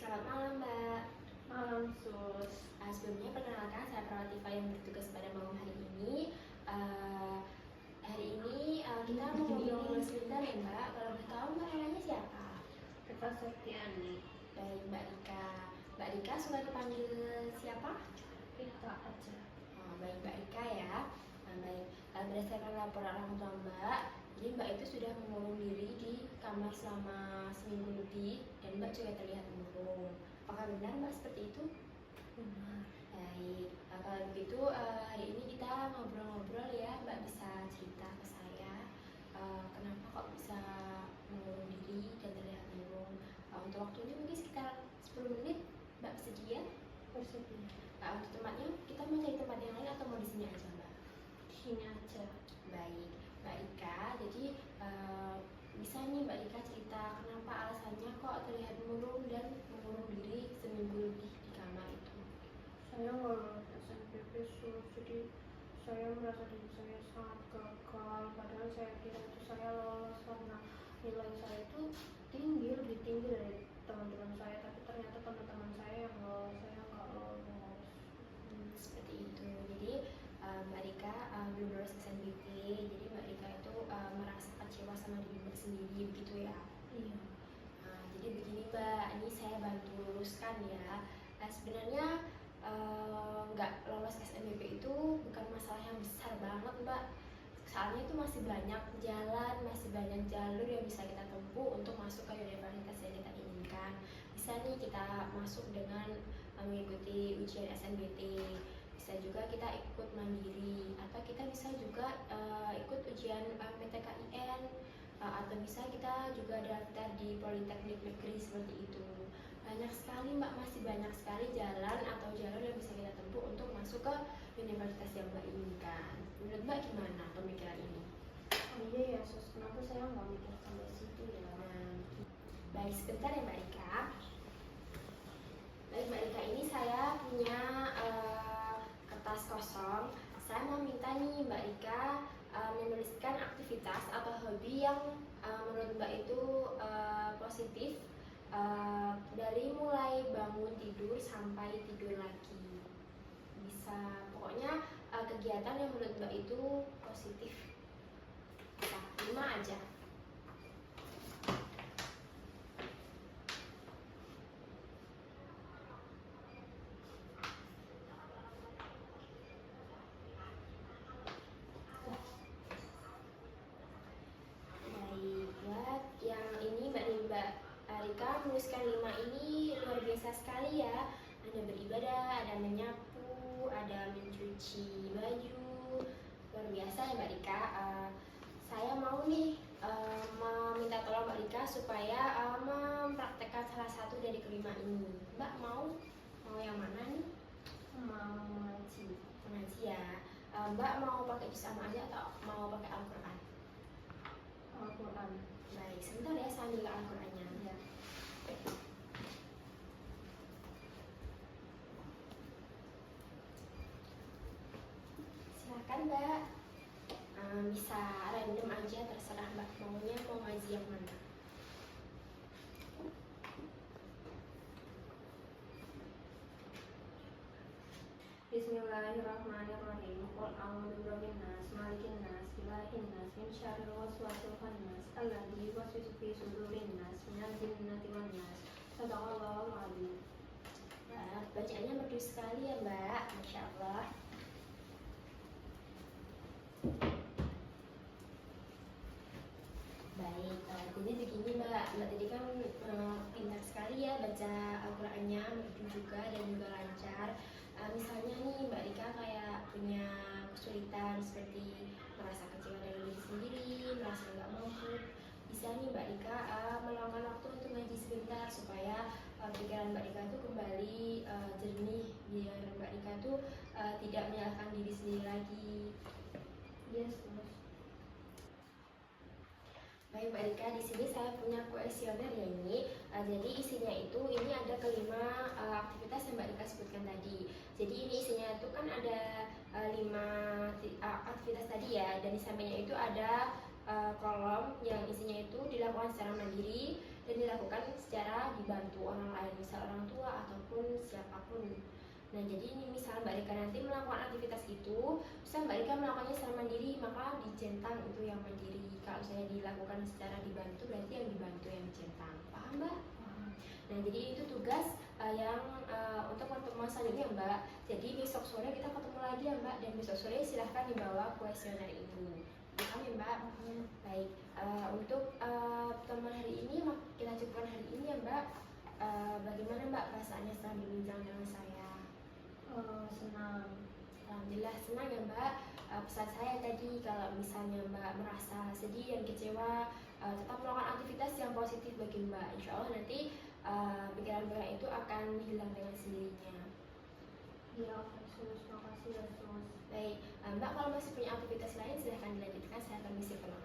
Selamat malam, Mbak. Malam, Sus. Sebelumnya perkenalkan, saya Perawat Tifa yang bertugas pada malam hari ini. Hari ini kita mau ngobrol sebentar ya, Mbak. Kalau boleh tahu Mbak namanya siapa? Kita Septiani. Baik, Mbak Rika. Mbak Rika suka dipanggil siapa? Kita aja. Baik, Mbak Rika ya. Baik, berdasarkan laporan orang tua Mbak, jadi Mbak itu sudah mengurung diri di kamar selama seminggu lebih dan Mbak juga terlihat murung. Apakah benar Mbak seperti itu? Benar. Baik, kalau begitu hari ini kita ngobrol-ngobrol ya. Mbak bisa cerita ke saya kenapa kok bisa mengurung diri dan terlihat murung. Untuk waktunya mungkin sekitar 10 menit Mbak bersedia? Bersedia. Untuk tempatnya kita mau cari tempat yang lain atau mau di sini aja Mbak? Di sini aja. Baik, Mbak Ika, jadi bisa nih Mbak Ika cerita kenapa alasannya kok terlihat murung dan mengurung diri seminggu lebih di kamar itu? Saya nggak lulus SNMPTN, Sus. Jadi saya merasa diri saya sangat gagal. Padahal saya kira itu saya lolos karena nilai saya itu tinggi, lebih tinggi dari teman-teman saya. Tapi ternyata teman-teman saya yang lolos, saya nggak lolos. Seperti itu. Jadi Mbak Rika belum lulus SNBT, jadi Mbak Rika itu merasa kecewa sama diri Mbak sendiri, begitu ya? Iya. Jadi begini Mbak, ini saya bantu luruskan ya. Sebenarnya nggak lolos SNBP itu bukan masalah yang besar banget Mbak. Soalnya itu masih banyak jalan, masih banyak jalur yang bisa kita tempuh untuk masuk ke universitas yang kita inginkan. Bisa nih kita masuk dengan mengikuti ujian SNBT, bisa juga kita ikut mandiri, atau kita bisa juga ikut ujian PTKIN, atau bisa kita juga daftar di Politeknik Negeri seperti itu. Banyak sekali Mbak, masih banyak sekali jalan atau jalur yang bisa kita tempuh untuk masuk ke universitas yang Mbak inginkan. Menurut Mbak gimana pemikiran ini? Oh iya ya, Sus. Kenapa saya nggak mikir sampai situ ya? Baik, sebentar ya Mbak Rika. Baik Mbak Rika, ini saya punya kertas kosong. Saya mau minta nih Mbak Rika menuliskan aktivitas atau hobi yang menurut Mbak itu positif dari mulai bangun tidur sampai tidur lagi. Bisa, pokoknya kegiatan yang menurut Mbak itu positif. Bisa 5 aja. Mbak Rika menuliskan 5 ini luar biasa sekali ya. Ada beribadah, ada menyapu, ada mencuci baju. Luar biasa ya Mbak Rika. Saya mau nih meminta tolong Mbak Rika supaya mempraktekkan salah satu dari kelima ini. Mbak mau yang mana nih? Mau mengaji. Mengaji ya. Mbak mau pakai juz amma aja atau mau pakai Al-Quran? Al-Quran. Baik, sebentar ya saya ambil Al-Qurannya. Ya. Silakan Mbak, bisa random aja, terserah Mbak maunya mau ngaji yang mana. Bismillahirrahmanirrahim. Qul a'udzu birabbin nas, malikin nas, ilahin nas, min syarril waswasil khannas, alladzi yuwaswisu fi sudurin nas, minal jinnati wan nas. Shadaqallahul adzim. Bacaannya merdu sekali ya Mbak, Masya Allah. Baik, jadi begini Mbak tadi kan pintar sekali ya baca Al-Qurannya, merdu juga dan juga lancar. Misalnya nih Mbak Rika kayak punya kesulitan seperti merasa kecewa dari diri sendiri, merasa nggak mampu, bisa nih Mbak Rika meluangkan waktu untuk ngaji sebentar supaya pikiran Mbak Rika itu kembali jernih, biar Mbak Rika itu tidak menyalahkan diri sendiri lagi. Yes, Baik Mbak Rika, di sini saya punya kuesioner ya ini. Jadi isinya itu ini ada kelima aktivitas yang Mbak Rika sebutkan tadi. Jadi ini isinya itu kan ada 5 aktivitas tadi ya, dan di sampingnya itu ada kolom yang isinya itu dilakukan secara mandiri dan dilakukan secara dibantu orang lain, misal orang tua ataupun siapapun. Nah, jadi ini misal Mbak Rika nanti melakukan aktivitas itu, misal Mbak Rika melakukannya secara mandiri, maka dicentang itu yang mandiri. Kalau saya dilakukan secara dibantu, berarti yang dibantu yang dicentang. Paham Mbak? Nah, jadi itu tugas yang untuk pertemuan selanjutnya Mbak. Jadi besok sore kita ketemu lagi ya Mbak, dan besok sore silahkan dibawa kuesioner ini. Paham ya Mbak? Baik, untuk pertemuan hari ini kita cukupkan hari ini ya Mbak. Bagaimana Mbak perasaannya setelah berbincang dengan saya? Senang. Alhamdulillah senang ya Mbak. Pesan saya tadi, kalau misalnya Mbak merasa sedih dan kecewa, tetap melakukan aktivitas yang positif bagi Mbak. Insya Allah nanti pikiran-pikiran itu akan hilang dengan sendirinya. Ya, Sus, makasih ya Sus. Baik, Mbak kalau masih punya aktivitas lain silahkan dilanjutkan. Saya permisi kalau